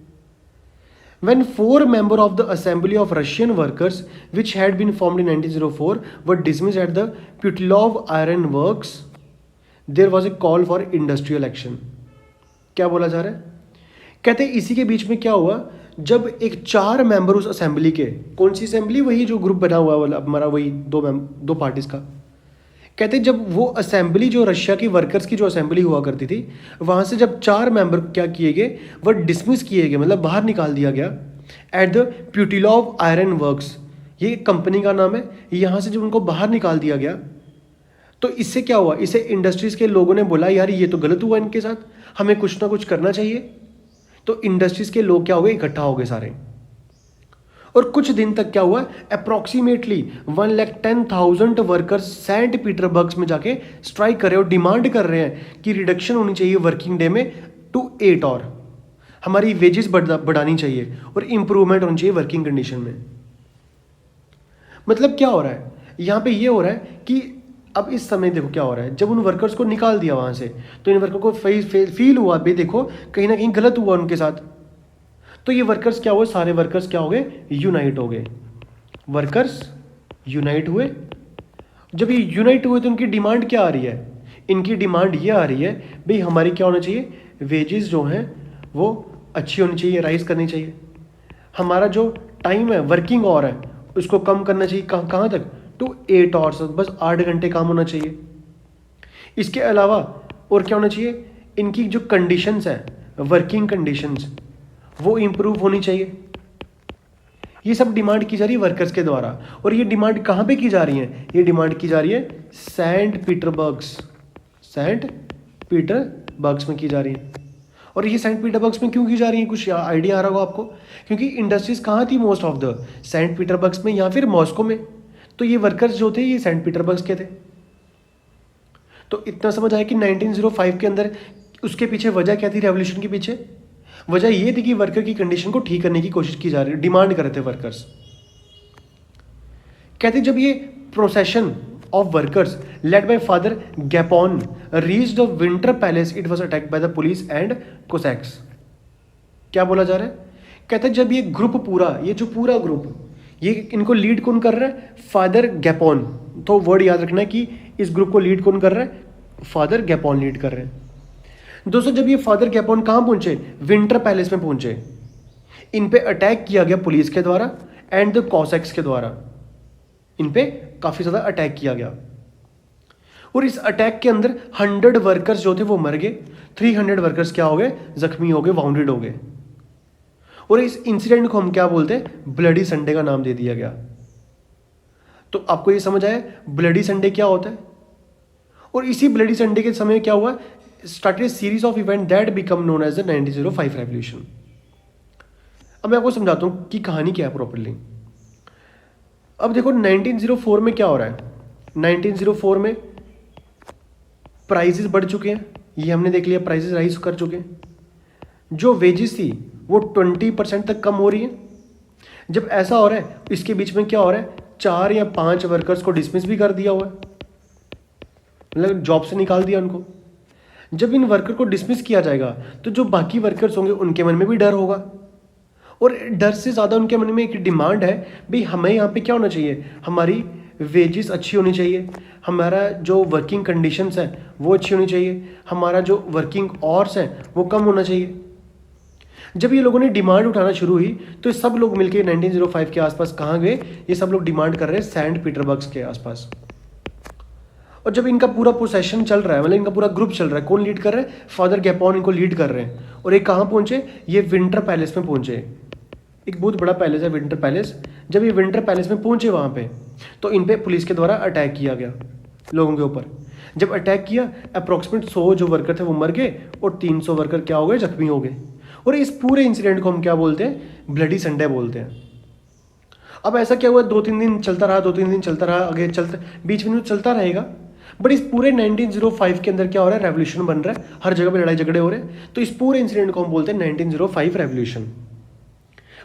A: When 4 members of the Assembly of Russian Workers, which had been formed in 1904, were dismissed at the Putilov Iron Works, there was a call for industrial action. क्या बोला जा रहा है? कहते हैं इसी के बीच में क्या हुआ, जब एक 4 मेंबर उस असेंबली के, कौन सी असेंबली, वही जो ग्रुप बना हुआ वाला हमारा, वही दो पार्टीज का। कहते हैं जब वो असेंबली जो रशिया की वर्कर्स की जो असेंबली हुआ करती थी, वहाँ से जब 4 मेंबर क्या किए गए, वह डिसमिस किए गए, मतलब बाहर निकाल दिया गया एट द प्यूटिलोव आयरन वर्क्स। ये कंपनी का नाम है। यहाँ से जब उनको बाहर निकाल दिया गया तो इससे क्या हुआ, इसे इंडस्ट्रीज़ के लोगों ने बोला यार ये तो गलत हुआ इनके साथ, हमें कुछ ना कुछ करना चाहिए। तो इंडस्ट्रीज़ के लोग क्या हो गए, इकट्ठा हो गए सारे। और कुछ दिन तक क्या हुआ, अप्रॉक्सीमेटली 110,000 वर्कर्स सेंट पीटरबर्ग में जाके स्ट्राइक कर रहे हैं और डिमांड कर रहे हैं कि रिडक्शन होनी चाहिए वर्किंग डे में टू 8 और हमारी वेजेस बढ़ानी चाहिए और इंप्रूवमेंट होनी चाहिए वर्किंग कंडीशन में। मतलब क्या हो रहा है यहाँ पे, ये हो रहा है कि अब इस समय देखो क्या हो रहा है, जब उन वर्कर्स को निकाल दिया वहाँ से तो इन वर्कर को फील हुआ भाई देखो कहीं ना कहीं गलत हुआ उनके साथ। तो ये वर्कर्स क्या हुए, सारे वर्कर्स क्या हो गए, यूनाइट हो गए। वर्कर्स यूनाइट हुए। जब ये यूनाइट हुए तो उनकी डिमांड क्या आ रही है, इनकी डिमांड ये आ रही है भाई हमारी क्या होना चाहिए, वेजेस जो हैं वो अच्छी होनी चाहिए, राइज करनी चाहिए। हमारा जो टाइम है वर्किंग आवर है उसको कम करना चाहिए, कहाँ तक, टू 8 आवर्स, बस 8 घंटे काम होना चाहिए। इसके अलावा और क्या होना चाहिए, इनकी जो कंडीशंस हैं, वर्किंग कंडीशंस, वो इम्प्रूव होनी चाहिए। ये सब डिमांड की जा रही है वर्कर्स के द्वारा। और ये डिमांड कहाँ पे की जा रही है, ये डिमांड की जा रही है सेंट पीटरबर्ग्स में की जा रही है। और ये सेंट पीटरबर्ग्स में क्यों की जा रही है, कुछ आइडिया आ रहा होगा आपको? क्योंकि इंडस्ट्रीज कहाँ थी मोस्ट ऑफ द, सेंट पीटरबर्ग्स में या फिर मॉस्को में। तो ये वर्कर्स जो थे ये सेंट पीटरबर्ग्स के थे। तो इतना समझ आया कि 1905 के अंदर उसके पीछे वजह क्या थी, रेवोल्यूशन के पीछे वजह ये थी कि वर्कर की कंडीशन को ठीक करने की कोशिश की जा रही, डिमांड कर रहे थे वर्कर्स। कहते जब ये procession of workers led by Father Gapon reached the Winter Palace, it was attacked by the police and Cossacks. क्या बोला जा रहा है, कहते जब ये ग्रुप पूरा, ये जो पूरा ग्रुप, ये इनको लीड कौन कर रहा है, फादर गैपॉन। तो वर्ड याद रखना है कि इस ग्रुप को लीड कौन कर रहा है, फादर गैपॉन लीड कर रहे हैं। दोस्तों जब ये फादर गैपॉन कहाँ पहुंचे, विंटर पैलेस में पहुंचे, इन पे अटैक किया गया पुलिस के द्वारा एंड द कॉसैक्स के द्वारा। इन पे काफी ज्यादा अटैक किया गया और इस अटैक के अंदर 100 वर्कर्स जो थे वो मर गए, 300 वर्कर्स क्या हो गए, जख्मी हो गए, वाउंडेड हो गए। और इस इंसिडेंट को हम क्या बोलते हैं, ब्लडी संडे का नाम दे दिया गया। तो आपको ये समझ आया ब्लडी संडे क्या होता है। और इसी ब्लडी संडे के समय क्या हुआ, started series of event that become known as the 1905 revolution. अब मैं आपको समझाता हूँ कि कहानी क्या है प्रॉपरली। अब देखो 1904 में क्या हो रहा है। 1904 में प्राइसेस बढ़ चुके हैं, ये हमने देख लिया, प्राइसेस राइज कर चुके हैं। जो वेजेस थी वो 20% तक कम हो रही है। जब ऐसा हो रहा है, इसके बीच में क्या हो रहा है, 4 या 5 वर्कर्स को डिसमिस भी कर दिया हुआ है, मतलब जॉब से निकाल दिया उनको। जब इन वर्कर को डिसमिस किया जाएगा तो जो बाकी वर्कर्स होंगे उनके मन में भी डर होगा, और डर से ज़्यादा उनके मन में एक डिमांड है, भाई हमें यहाँ पे क्या होना चाहिए, हमारी वेजेस अच्छी होनी चाहिए, हमारा जो वर्किंग कंडीशंस है वो अच्छी होनी चाहिए, हमारा जो वर्किंग आवर्स है वो कम होना चाहिए। जब ये लोगों ने डिमांड उठाना शुरू हुई तो सब लोग मिलकर 1905 के आसपास कहाँ गए, ये सब लोग डिमांड कर रहे हैं सेंट पीटर्सबर्ग के आसपास। और जब इनका पूरा प्रोसेशन चल रहा है, मतलब इनका पूरा ग्रुप चल रहा है, कौन लीड कर रहा है, फादर गैपोन इनको लीड कर रहे हैं। और ये कहाँ पहुंचे, ये विंटर पैलेस में पहुंचे। एक बहुत बड़ा पैलेस है विंटर पैलेस। जब ये विंटर पैलेस में पहुंचे वहाँ पे, तो इन पे पुलिस के द्वारा अटैक किया गया लोगों के ऊपर। जब अटैक किया, अप्रॉक्सीमेट 100 जो वर्कर थे वो मर गए और 300 वर्कर क्या हो गए, जख्मी हो गए। और इस पूरे इंसिडेंट को हम क्या बोलते हैं, ब्लडी संडे बोलते हैं। अब ऐसा क्या हुआ, 2-3 दिन चलता रहा, 2-3 दिन चलता रहा, आगे चलता, बीच में चलता रहेगा। बट इस पूरे 1905 के अंदर क्या हो रहा है, रेवोल्यूशन बन रहा है, हर जगह पे लड़ाई झगड़े हो रहे हैं। तो इस पूरे इंसिडेंट को हम बोलते हैं 1905 रेवोल्यूशन।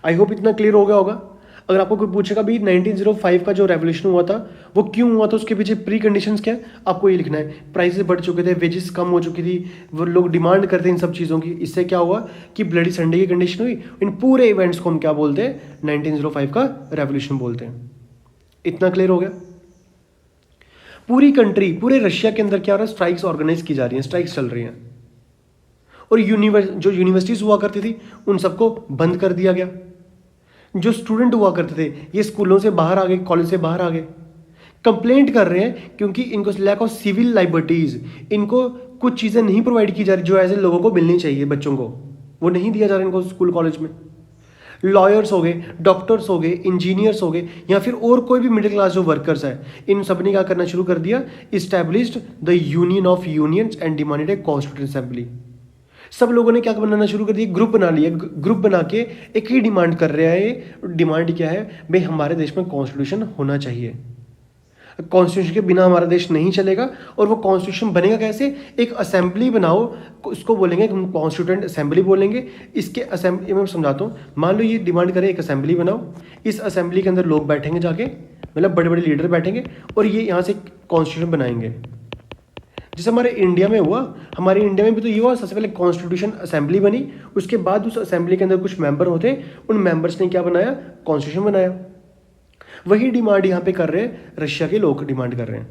A: आई होप इतना क्लियर हो गया होगा। अगर आपको कोई पूछेगा भी 1905 का जो रेवोल्यूशन हुआ था वो क्यों हुआ था, उसके पीछे प्री कंडीशंस क्या है, आपको ये लिखना है। प्राइसेस बढ़ चुके थे, वेजेस कम हो चुकी थी, वो लोग डिमांड करते हैं इन सब चीज़ों की। इससे क्या हुआ कि ब्लडी संडे की कंडीशन हुई। इन पूरे इवेंट्स को हम क्या बोलते हैं, 1905 का रेवोल्यूशन बोलते हैं। इतना क्लियर हो गया। पूरी कंट्री, पूरे रशिया के अंदर क्या हो रहा है, स्ट्राइक्स ऑर्गेनाइज की जा रही हैं, स्ट्राइक्स चल रही हैं। और जो यूनिवर्सिटीज़ हुआ करती थी उन सबको बंद कर दिया गया। जो स्टूडेंट हुआ करते थे ये स्कूलों से बाहर आ गए, कॉलेज से बाहर आ गए। कंप्लेंट कर रहे हैं क्योंकि इनको लैक ऑफ सिविल लाइबर्टीज, इनको कुछ चीज़ें नहीं प्रोवाइड की जा रही जो ऐसे लोगों को मिलनी चाहिए, बच्चों को वो नहीं दिया जा रहा इनको स्कूल कॉलेज में। लॉयर्स हो गए, डॉक्टर्स हो गए, इंजीनियर्स हो गए, या फिर और कोई भी मिडिल क्लास जो वर्कर्स है, इन सब ने क्या करना शुरू कर दिया, established the union of unions and demanded A constituent assembly. सब लोगों ने क्या बनाना शुरू कर दिया, ग्रुप बना लिया। ग्रुप बना के एक ही डिमांड कर रहे हैं। डिमांड क्या है भाई, हमारे देश में कॉन्स्टिट्यूशन होना चाहिए, कॉन्स्टिट्यूशन के बिना हमारा देश नहीं चलेगा। और वो कॉन्स्टिट्यूशन बनेगा कैसे, एक असेंबली बनाओ, उसको बोलेंगे हम कॉन्स्टिट्यूंट असेंबली बोलेंगे। इसके असेंबली में समझाता हूँ, मान लो ये डिमांड करें एक असेंबली बनाओ, इस असेंबली के अंदर लोग बैठेंगे जाके, मतलब बड़े बड़े लीडर बैठेंगे और ये यहाँ से कॉन्स्टिट्यूशन बनाएंगे। जैसे हमारे इंडिया में हुआ, हमारे इंडिया में भी तो ये हुआ, सबसे पहले कॉन्स्टिट्यूशन असेंबली बनी, उसके बाद उस असेंबली के अंदर कुछ मेंबर होते, उन मेंबर्स ने क्या बनाया, कॉन्स्टिट्यूशन बनाया। वही डिमांड यहाँ पे कर रहे हैं, रशिया के लोग डिमांड कर रहे हैं।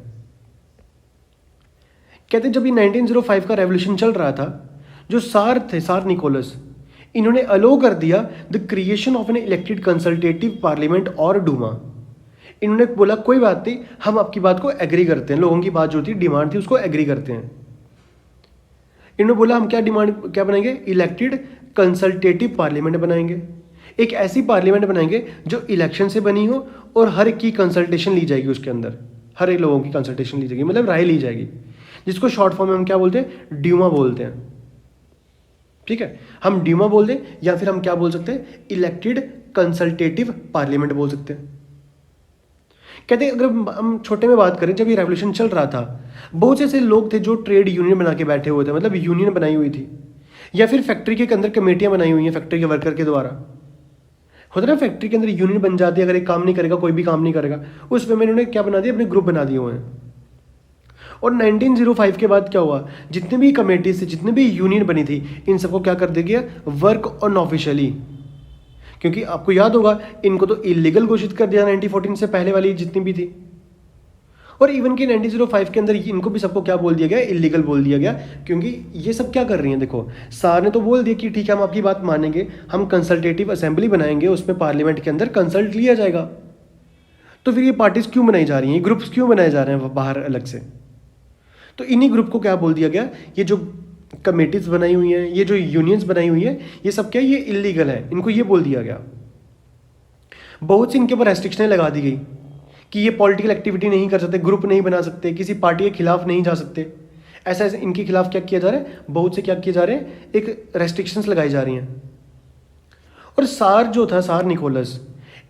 A: कहते जब ये 1905 का रेवोल्यूशन चल रहा था, जो सार थे, सार निकोलस, इन्होंने अलो कर दिया the creation of an elected consultative parliament और डूमा। इन्होंने बोला कोई बात नहीं, हम आपकी बात को एग्री करते हैं, लोगों की बात जो थी, डिमांड थी, उसको एग्री करते हैं। इन्होंने बोला हम क्या डिमांड क्या बनाएंगे, इलेक्टेड कंसल्टेटिव पार्लियामेंट बनाएंगे। एक ऐसी पार्लियामेंट बनाएंगे जो इलेक्शन से बनी हो और हर एक की कंसल्टेशन ली जाएगी, उसके अंदर हर एक लोगों की कंसल्टेशन ली जाएगी, मतलब राय ली जाएगी, जिसको शॉर्ट फॉर्म में हम क्या बोलते हैं, ड्यूमा बोलते हैं। ठीक है, हम ड्यूमा बोल दें या फिर हम क्या बोल सकते हैं, इलेक्टेड कंसल्टेटिव पार्लियामेंट बोल सकते हैं। कहते हैं अगर हम छोटे में बात करें, जब ये रेवोल्यूशन चल रहा था, बहुत से ऐसे लोग थे जो ट्रेड यूनियन बना के बैठे हुए थे, मतलब यूनियन बनाई हुई थी, या फिर फैक्ट्री के अंदर कमेटियां बनाई हुई हैं फैक्ट्री के वर्कर के द्वारा। होता ना फैक्ट्री के अंदर यूनियन बन जाती है, अगर एक काम नहीं करेगा, कोई भी काम नहीं करेगा, उस वे में इन्होंने क्या बना दिया, अपने ग्रुप बना दिए हुए हैं। और 1905 के बाद क्या हुआ, जितने भी कमेटीज थे, जितने भी यूनियन बनी थी, इन सबको क्या कर दिया गया, वर्क अनऑफिशियली। क्योंकि आपको याद होगा इनको तो इलीगल घोषित कर दिया 1914 से पहले वाली जितनी भी थी। और इवन कि 1905 के अंदर इनको भी सबको क्या बोल दिया गया, इलीगल बोल दिया गया। क्योंकि ये सब क्या कर रही हैं, देखो सार ने तो बोल दिया कि ठीक है हम आपकी बात मानेंगे, हम कंसल्टेटिव असेंबली बनाएंगे, उसमें पार्लियामेंट के अंदर कंसल्ट लिया जाएगा। तो फिर ये पार्टीज क्यों बनाई जा रही हैं, ग्रुप्स क्यों बनाए जा रहे हैं बाहर अलग से। तो इन्हीं ग्रुप को क्या बोल दिया गया, ये जो कमेटीज बनाई हुई हैं, ये जो यूनियंस बनाई हुई है, ये सब क्या, ये इलीगल है, इनको ये बोल दिया गया। बहुत सी इनके ऊपर रेस्ट्रिक्शनें लगा दी गई कि ये पॉलिटिकल एक्टिविटी नहीं कर सकते, ग्रुप नहीं बना सकते, किसी पार्टी के खिलाफ नहीं जा सकते। ऐसा इनके खिलाफ क्या किया जा रहा है, बहुत से क्या किए जा रहे हैं, एक रेस्ट्रिक्शंस लगाई जा रही हैं। पर सार जो था, सार निकोलस,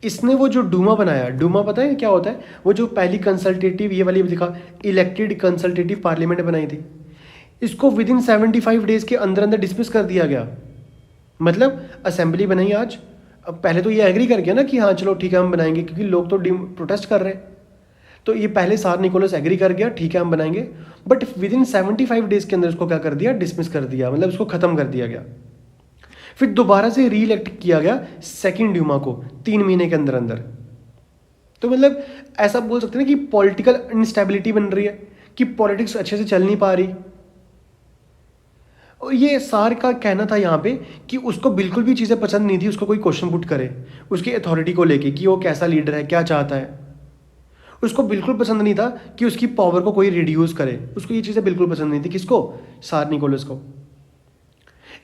A: इसने वो जो डूमा बनाया, डूमा पता है क्या होता है? वो जो पहली कंसल्टेटिव, ये वाली दिखा, इलेक्टेड कंसल्टेटिव पार्लियामेंट बनाई थी, इसको विद इन 75 डेज के अंदर अंदर डिसमिस कर दिया गया। मतलब असेंबली बनाई आज, अब पहले तो ये एग्री कर गया ना कि हाँ चलो ठीक है हम बनाएंगे, क्योंकि लोग तो प्रोटेस्ट कर रहे हैं। तो ये पहले सार निकोलस एग्री कर गया, ठीक है हम बनाएंगे, बट विद इन 75 डेज के अंदर उसको क्या कर दिया? डिसमिस कर दिया, मतलब उसको खत्म कर दिया गया। फिर दोबारा से री इलेक्ट किया गया सेकंड ड्यूमा को 3 महीने के अंदर अंदर। तो मतलब ऐसा बोल सकते हैं ना कि पॉलिटिकल इंस्टेबिलिटी बन रही है, कि पॉलिटिक्स अच्छे से चल नहीं पा रही। और ये सार का कहना था यहाँ पे कि उसको बिल्कुल भी चीज़ें पसंद नहीं थी उसको कोई क्वेश्चन पुट करे उसकी अथॉरिटी को लेके, कि वो कैसा लीडर है, क्या चाहता है। उसको बिल्कुल पसंद नहीं था कि उसकी पावर को कोई रिड्यूस करे, उसको ये चीज़ें बिल्कुल पसंद नहीं थी। किसको? सार निकोलस को।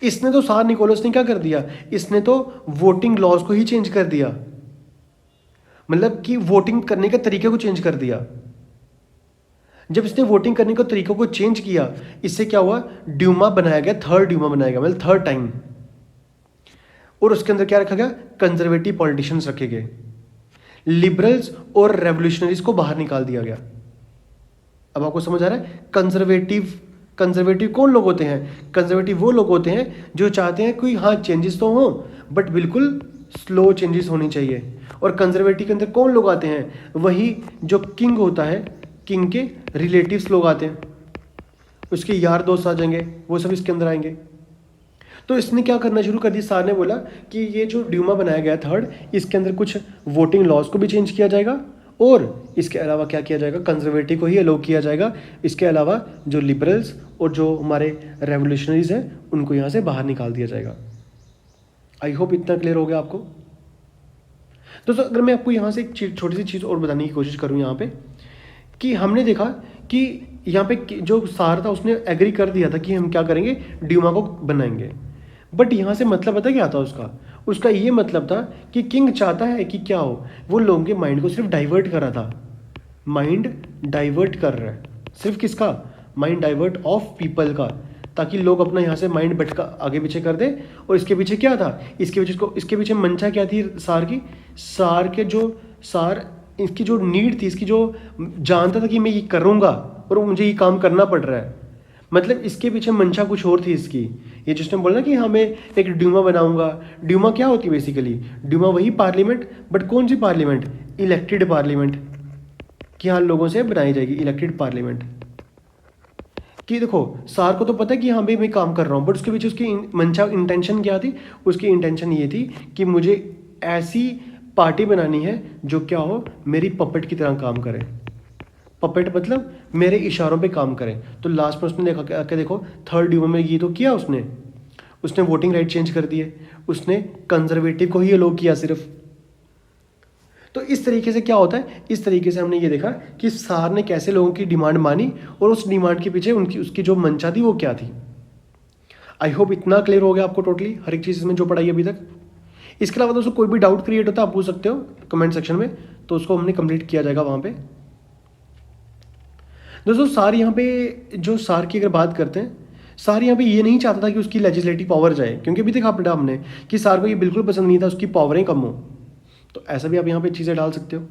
A: इसने तो, सार निकोलस ने क्या कर दिया? इसने तो वोटिंग लॉज को ही चेंज कर दिया, मतलब कि वोटिंग करने के तरीके को चेंज कर दिया। जब इसने वोटिंग करने के तरीकों को चेंज किया, इससे क्या हुआ? ड्यूमा बनाया गया, थर्ड ड्यूमा बनाया गया, मतलब थर्ड टाइम। और उसके अंदर क्या रखा गया? कंजर्वेटिव पॉलिटिशियंस रखे गए, लिबरल्स और रेवोल्यूशनरीज को बाहर निकाल दिया गया। अब आपको समझ आ रहा है? कंजर्वेटिव कौन लोग होते हैं? कंजर्वेटिव वो लोग होते हैं जो चाहते हैं कोई हाँ चेंजेस तो हो, बट बिल्कुल स्लो चेंजेस होनी चाहिए। और कंजर्वेटिव के अंदर कौन लोग आते हैं? वही जो किंग होता है, किंग के रिलेटिव्स लोग आते हैं, उसके यार दोस्त आ जाएंगे, वो सब इसके अंदर आएंगे। तो इसने क्या करना शुरू कर दिया? सार ने बोला कि ये जो ड्यूमा बनाया गया थर्ड, इसके अंदर कुछ वोटिंग लॉज को भी चेंज किया जाएगा, और इसके अलावा क्या किया जाएगा? कंजर्वेटिव को ही अलाउ किया जाएगा। इसके अलावा जो लिबरल्स और जो हमारे रेवोल्यूशनरीज हैं उनको यहाँ से बाहर निकाल दिया जाएगा। आई होप इतना क्लियर हो गया आपको। दोस्तों अगर मैं आपको यहाँ से एक छोटी सी चीज़ और बताने की कोशिश करूँ यहाँ पे, कि हमने देखा कि यहाँ पे जो सार था उसने एग्री कर दिया था कि हम क्या करेंगे? ड्यूमा को बनाएंगे। बट यहाँ से मतलब पता क्या था उसका ये मतलब था कि किंग चाहता है कि क्या हो? वो लोगों के माइंड को सिर्फ डाइवर्ट कर रहा था, माइंड डाइवर्ट कर रहा है। सिर्फ किसका? माइंड डाइवर्ट ऑफ पीपल का, ताकि लोग अपना यहाँ से माइंड भटका आगे पीछे कर दे। और इसके पीछे क्या था? इसके पीछे मंशा क्या थी सार की? सार इसकी जो नीड थी, इसकी जो जानता था कि मैं ये करूँगा और मुझे ये काम करना पड़ रहा है, मतलब इसके पीछे मंशा कुछ और थी इसकी। ये जिसने बोला ना कि हाँ मैं एक ड्यूमा बनाऊंगा। ड्यूमा क्या होती है बेसिकली? ड्यूमा वही पार्लियामेंट, बट कौन सी पार्लियामेंट? इलेक्टेड पार्लियामेंट, कि हाँ लोगों से बनाई जाएगी इलेक्टेड पार्लियामेंट। कि देखो सार को तो पता है कि हाँ भाई मैं काम कर रहा हूँ, बट उसके पीछे उसकी मंशा, इंटेंशन क्या थी? उसकी इंटेंशन ये थी कि मुझे ऐसी पार्टी बनानी है जो क्या हो? मेरी पपेट की तरह काम करे। पपेट मतलब मेरे इशारों पे काम करें। तो लास्ट में उसने देखा कि देखो थर्ड ड्यूमा में ये तो किया उसने वोटिंग राइट चेंज कर दिए, उसने कंजर्वेटिव को ही अलो किया सिर्फ। तो इस तरीके से क्या होता है? इस तरीके से हमने ये देखा कि सार ने कैसे लोगों की डिमांड मानी और उस डिमांड के पीछे उसकी जो मंशा थी वो क्या थी। आई होप इतना क्लियर हो गया आपको टोटली हर एक चीज़ में जो पढ़ाई अभी तक। इसके अलावा दोस्तों कोई भी डाउट क्रिएट होता है आप पूछ सकते हो कमेंट सेक्शन में, तो उसको हमने कंप्लीट किया जाएगा वहाँ पे। दोस्तों सार यहाँ पे, जो सार की अगर बात करते हैं, सार यहाँ पे ये नहीं चाहता था कि उसकी लेजिस्लेटिव पावर जाए, क्योंकि अभी देखा पढ़ा हमने कि सार को ये बिल्कुल पसंद नहीं था उसकी पावरें कम हो। तो ऐसा भी आप यहाँ पे चीज़ें डाल सकते हो।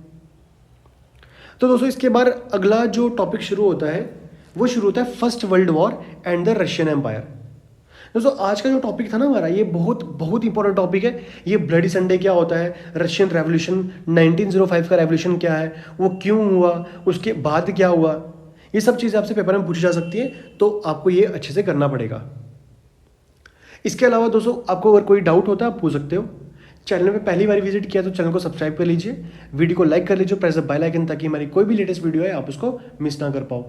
A: तो दोस्तों इसके बाद अगला जो टॉपिक शुरू होता है वो शुरू होता है first world war and the Russian empire. दोस्तों आज का जो टॉपिक था ना हमारा, ये बहुत बहुत इंपॉर्टेंट टॉपिक है। ये ब्लडी संडे क्या होता है, रशियन रेवोल्यूशन 1905 का रेवोल्यूशन क्या है, वो क्यों हुआ, उसके बाद क्या हुआ, ये सब चीज़ें आपसे पेपर में पूछी जा सकती है। तो आपको ये अच्छे से करना पड़ेगा। इसके अलावा दोस्तों आपको अगर कोई डाउट होता है आप पूछ सकते हो। चैनल में पहली बार विजिट किया तो चैनल को सब्सक्राइब कर लीजिए, वीडियो को लाइक कर लीजिए, प्रेस द बेल आइकन, ताकि हमारी कोई भी लेटेस्ट वीडियो है आप उसको मिस ना कर पाओ।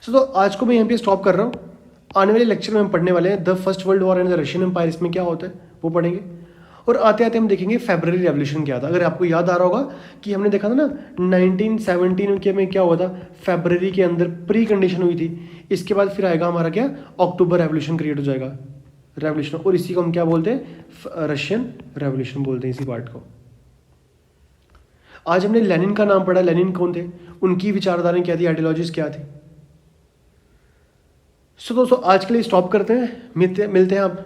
A: तो आज को मैं यहाँ पे स्टॉप कर रहा हूँ। आने वाले लेक्चर में हम पढ़ने वाले हैं the first world war and the Russian empire, इसमें क्या होता है वो पढ़ेंगे। और आते आते हम देखेंगे फेब्रुअरी रेवोल्यूशन क्या था। अगर आपको याद आ रहा होगा कि हमने देखा था ना 1917 के में क्या हुआ था, फेब्रुअरी के अंदर प्री कंडीशन हुई थी। इसके बाद फिर आएगा हमारा क्या, अक्टूबर रेवोल्यूशन क्रिएट हो जाएगा, रेवोल्यूशन। और इसी को हम क्या बोलते हैं, रशियन रेवोल्यूशन बोलते हैं इसी पार्ट को। आज हमने लेनिन का नाम पढ़ा। लेनिन कौन थे, उनकी विचारधाराएं क्या थी, आइडियोलॉजीज क्या थी। सो दोस्तों आज के लिए स्टॉप करते हैं, मिलते हैं आप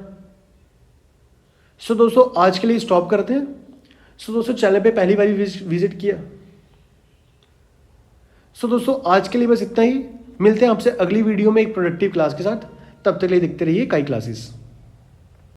A: सो दोस्तों आज के लिए स्टॉप करते हैं। सो दोस्तों चैनल पे पहली बार विजिट किया। सो दोस्तों आज के लिए बस इतना ही। मिलते हैं आपसे अगली वीडियो में एक प्रोडक्टिव क्लास के साथ। तब तक के लिए देखते रहिए काई क्लासेस।